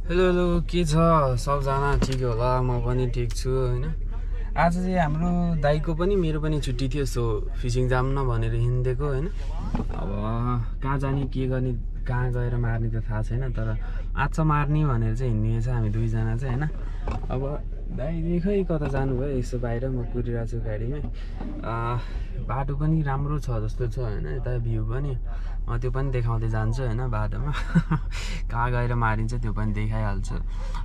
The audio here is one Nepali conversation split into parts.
हेलो हेलो के छ सबजना ठिक होला म पनि ठिक छु हैन। आज चाहिँ हाम्रो दाइको पनि मेरो पनि छुट्टी थियो सो फिसिङ जाम न भनेर हिँडेको हैन। अब कहाँ जाने के गर्ने कहाँ गएर मार्ने त थाहा छैन तर माछा मार्ने भनेर चाहिँ हिँड्ने छ हामी दुईजना चाहिँ हैन। अब दाइ खै कता जानुभयो यसो बाहिर म कुरिरहेको छु गाडीमै। बाटो पनि राम्रो छ जस्तो छ हैन यता भ्यू पनि त्यो पनि देखाउँदै जान्छु हैन बाटोमा कहाँ गएर मारिन्छ त्यो पनि देखाइहाल्छु।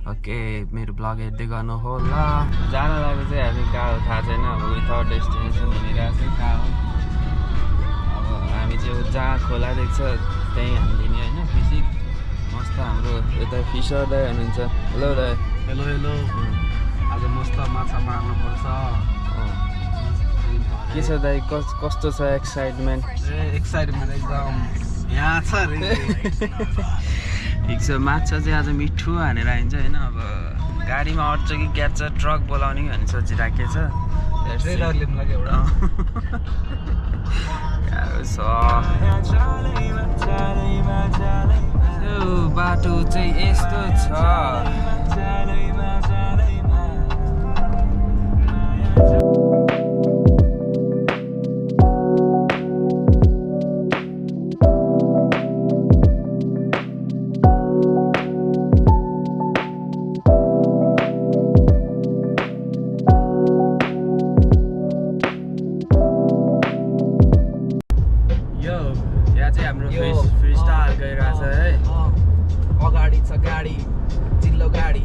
ओके मेरो ब्लग हेर्दै गर्नु होला। जान लाग्यो चाहिँ हामी कहाँ हो थाहा छैन अब विथआउट डेस्टिनेसन हिँडिरहेको छ कहाँ हो। अब हामी चाहिँ जहाँ खोला देख्छ त्यहीँ हालिदिने होइन फिसिङ मस्त हाम्रो यता फिसर दाइ हुनुहुन्छ। हेलो दाइ। हेलो हेलो आज मस्त माछा मार्नुपर्छ। के छ दाइ कस्तो छ एक्साइटमेन्ट? एक्साइटमेन्ट एकदम यहाँ छ रे। ठिक छ माछा चाहिँ आज मिठो हानेर आइन्छ होइन। अब गाडीमा अट्छ कि क्याट्छ ट्रक बोलाउने भनेर सोचिराखेको छ। ट्रेलरले पनि लाग्यो एउटा बाटो चाहिँ यस्तो छ। फ्रीस्टाइल गइरहेछ है। अगाडि छ गाडी चिल्लो गाडी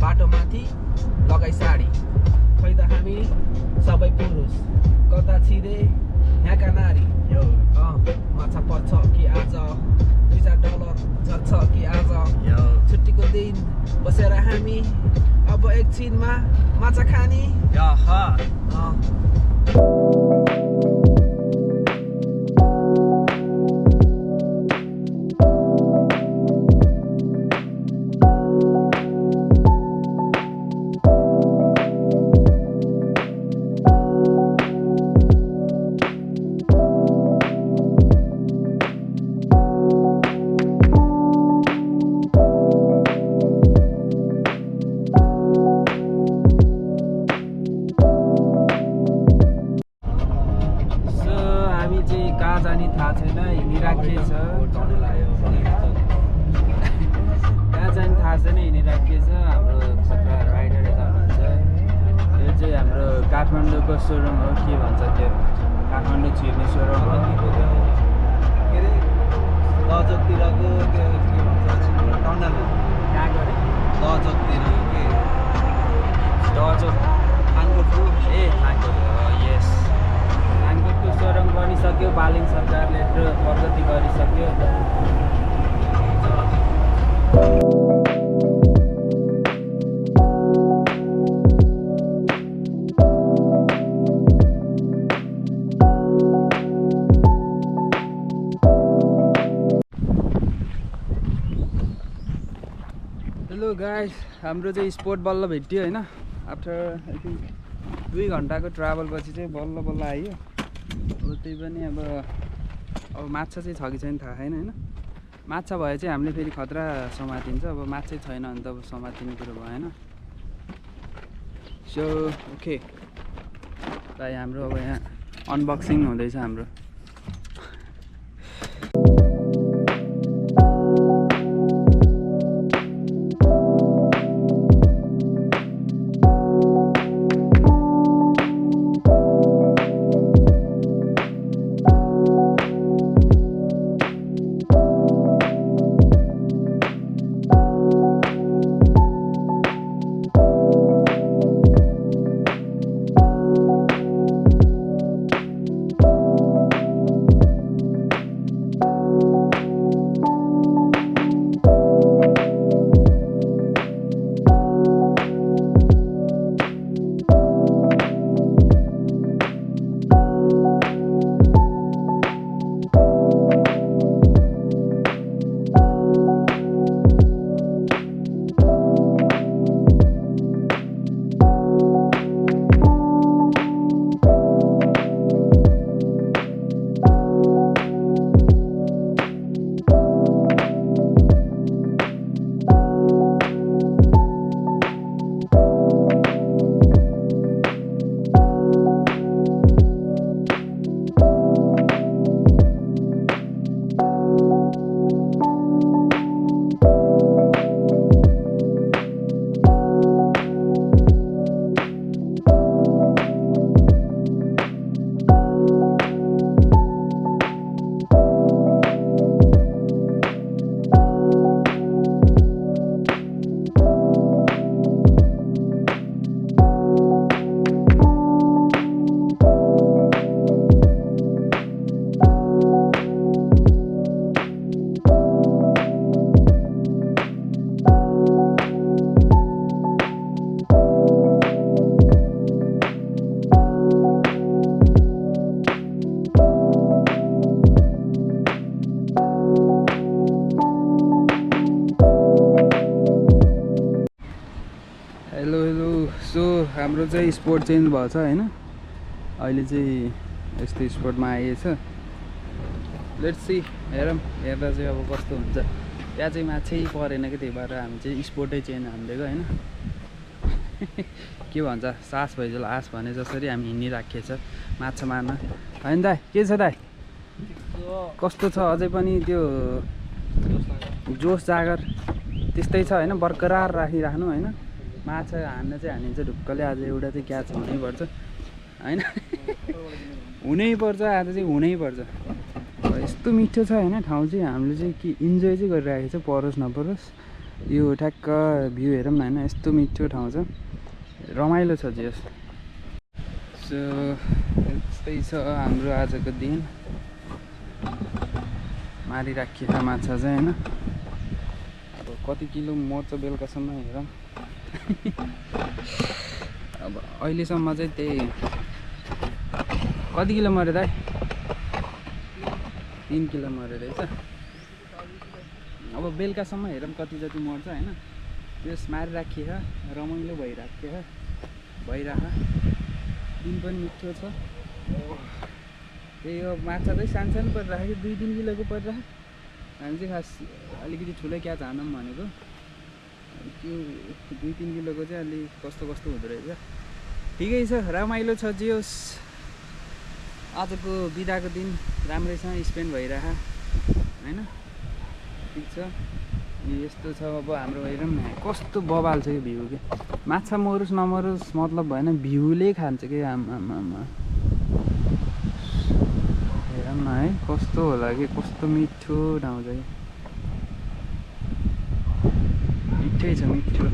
बाटोमाथि लगाइ साडी खै त हामी सबै पुरुष कता छिरे यहाँका नारी। माछा पर्छ कि आज $2-4 झर्छ कि आज छुट्टीको दिन बसेर हामी अब एकछिनमा माछा खाने। थाहा छैन हिँडिराखेको छ। कहाँ जाने थाहा छैन हिँडिराखेको छ। हाम्रो खतरा राइडर यता हुनुहुन्छ। यो चाहिँ हाम्रो काठमाडौँको सोरुम हो के भन्छ त्यो काठमाडौँ छिर्ने सोरुम हो के अरे लजकतिरको त्यो के भन्छ टनल कहाँ गरे लजकतिर के दजोक थानकोटको थानकोट यस थानकोटको सोरुम बनिसक्यो। बालिङ सरकारले प्रगति गरिसक्यो। हेलो गाइस हाम्रो चाहिँ स्पोर्ट बल्ल भेट्यो होइन। आफ्टर आई थिङ्क 2 घन्टाको ट्राभल पछि चाहिँ बल्ल बल्ल आयो। अब त्यही पनि अब माछा चाहिँ छ कि छैन थाहा छैन होइन। माछा भए चाहिँ हामीले फेरि खतरा समातिन्छ। अब माछै छैन भने त अब समातिने कुरो भएन। सो ओके भाइ हाम्रो अब यहाँ अनबक्सिङ हुँदैछ हाम्रो। हाम्रो चाहिँ स्पोट चेन्ज भएको छ होइन अहिले चाहिँ यस्तो स्पोटमा आइएछ लेट्स सी हेरौँ हेर्दा चाहिँ अब कस्तो हुन्छ त्यहाँ चाहिँ माछै परेन कि त्यही भएर हामी चाहिँ स्पोर्टै चेन्ज हानिदिएको होइन के भन्छ सास भइजल आस भने जसरी हामी हिँडिराखेको छ माछा मार्न होइन दाइ के छ दाइ कस्तो छ अझै पनि त्यो जोस जागर त्यस्तै छ होइन बरकरार राखिराख्नु होइन माछा हान्न चाहिँ हानिन्छ ढुक्कले आज एउटा चाहिँ क्याच हुनैपर्छ होइन हुनैपर्छ आज चाहिँ हुनैपर्छ यस्तो मिठो छ होइन ठाउँ चाहिँ हामीले चाहिँ के इन्जोय चाहिँ गरिरहेको छ परोस् नपरोस् यो ठ्याक्क भ्यू हेरौँ न होइन यस्तो मिठो ठाउँ छ रमाइलो छ जे सो यस्तै छ हाम्रो आजको दिन मारिराखिएका माछा चाहिँ होइन अब कति किलो मर्छ बेलुकासम्म हेरौँ अब अहिलेसम्म चाहिँ त्यही कति किलो मऱ्यो दाइ 3 किलो मऱ्यो रहेछ अब बेलुकासम्म हेरौँ कति जति मर्छ होइन त्यस मारिराखिए रमाइलो भइराख दिन पनि मिठो छ त्यही हो माछा चाहिँ सानो परिरहेको 2-3 किलोको परिरहेको हामी चाहिँ खास अलिकति ठुलै क्याच हानौँ भनेको त्यो 2-3 किलोको चाहिँ अलि कस्तो हुँदो रहेछ ठिकै छ रमाइलो छ जे होस् आजको बिदाको दिन राम्रैसँग स्पेन्ड भइरह होइन ठिक छ यस्तो छ अब हाम्रो हेरौँ न कस्तो बबाल छ कि भ्यू के माछा मरोस् नमरोस् मतलब भएन भ्यूले खान्छ कि आमा हेरौँ न है कस्तो होला कि कस्तो मिठो ठाउँ चाहिँ मिठै छ मिठो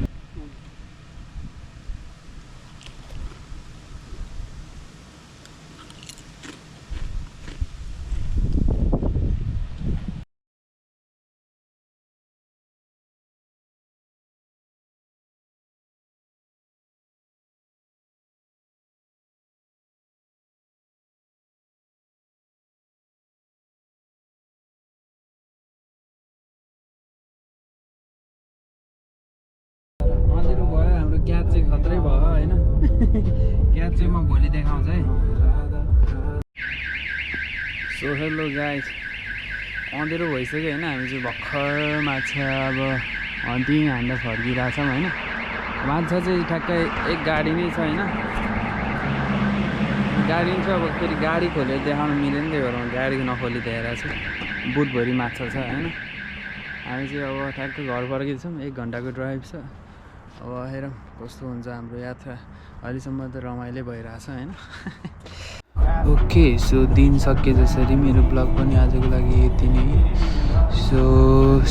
क्याच चाहिँ खत्रै भयो होइन क्याच चाहिँ म भोलि देखाउँछु है सो हेलो गाइस अँधेरो भइसक्यो होइन हामी चाहिँ भर्खर माछा अब हन्टिङ हान्दा फर्किरहेछौँ होइन माछा चाहिँ ठ्याक्कै एक गाडी नै छ होइन गाडी छ अब फेरि गाडी खोलेर देखाउनु मिलेन त्यही भएर म गाडी नखोली देखाइरहेको छु बुटभरि माछा छ होइन हामी चाहिँ अब ठ्याक्कै घर फर्किन्छौँ 1 घन्टाको ड्राइभ छ अब हेरौँ कस्तो हुन्छ हाम्रो यात्रा अहिलेसम्म त रमाइलो भइरहेछ होइन ओके सो दिन सके जसरी मेरो ब्लग पनि आजको लागि यति नै so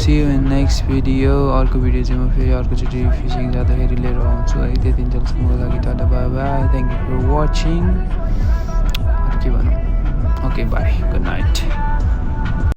see you in next video अर्को भिडियो चाहिँ म फेरि अर्कोचोटि फिसिङ जाँदाखेरि लिएर आउँछु है त्यति दिनसम्मको लागि tata bye bye thank you for watching के भनौँ ओके बाई गुड नाइट